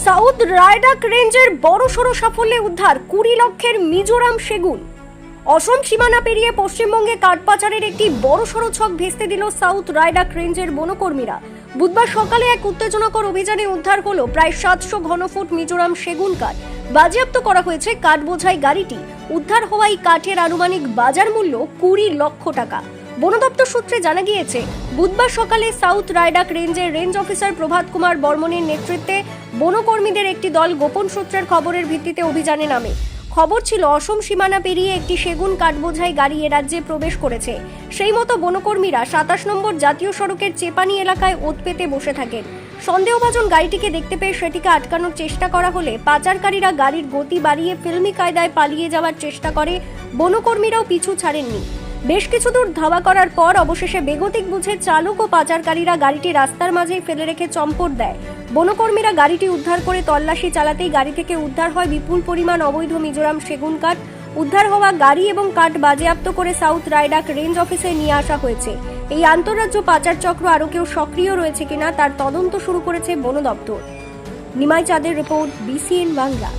South Raidak রেঞ্জের বড়সড় সাফল্যে উদ্ধার 20 লক্ষের মিজোরাম সেগুন। অসম সীমানা পেরিয়ে পশ্চিমবঙ্গে কাঠ পাচারের একটি বড়সড় ছক ভেস্তে দিল সাউথ রায়ডাক রেঞ্জের বনকর্মীরা। বুধবার সকালে এক উত্তেজনাকর অভিযানে উদ্ধার হলো প্রায় 700 ঘনফুট মিজোরাম সেগুন কাঠ। বাজেয়াপ্ত করা হয়েছে কাঠ বোঝাই গাড়িটি। উদ্ধার হওয়া এই কাঠের আনুমানিক বাজার মূল্য 20 লক্ষ টাকা। বন দপ্তর সূত্রে জানা গিয়েছে, বুধবার সকালে সাউথ রায়ডাক রেঞ্জের রেঞ্জ অফিসার প্রভাত কুমার বর্মনের নেতৃত্বে বনকর্মীদের একটি দল গোপন সূত্রের খবরের ভিত্তিতে অভিযানে নামে। খবর ছিল অসম সীমানা পেরিয়ে একটি সেগুন কাঠবোঝাই গাড়ি এ রাজ্যে প্রবেশ করেছে। সেই মতো বনকর্মীরা 27 নম্বর জাতীয় সড়কের চেপানি এলাকায় ওত পেতে বসে থাকেন। সন্দেহভাজন গাড়িটিকে দেখতে পেয়ে সেটিকে আটকানোর চেষ্টা করা হলে পাচারকারীরা গাড়ির গতি বাড়িয়ে ফিল্মি কায়দায় পালিয়ে যাওয়ার চেষ্টা করে। বনকর্মীরাও পিছু ছাড়েননি। বেশ কিছু দূর ধাওয়া করার পর অবশেষে বেগতিক বুঝে চালক ও পাচারকারীরা গাড়িটি রাস্তার মাঝেই ফেলে রেখে চম্পট দেয়। বনকর্মীরা গাড়িটি উদ্ধার করে তল্লাশি চালাতেই গাড়ি থেকে উদ্ধার হয় বিপুল পরিমাণ অবৈধ মিজোরাম সেগুন কাঠ। উদ্ধার হওয়া গাড়ি এবং কাঠ বাজেয়াপ্ত করে সাউথ রায়ডাক রেঞ্জ অফিসে নিয়ে আসা হয়েছে। এই আন্তঃরাজ্য পাচার চক্র আরও কেউ সক্রিয় রয়েছে কিনা তার তদন্ত শুরু করেছে বন দপ্তর। নিমাই চাঁদের রিপোর্ট, BCN বাংলা।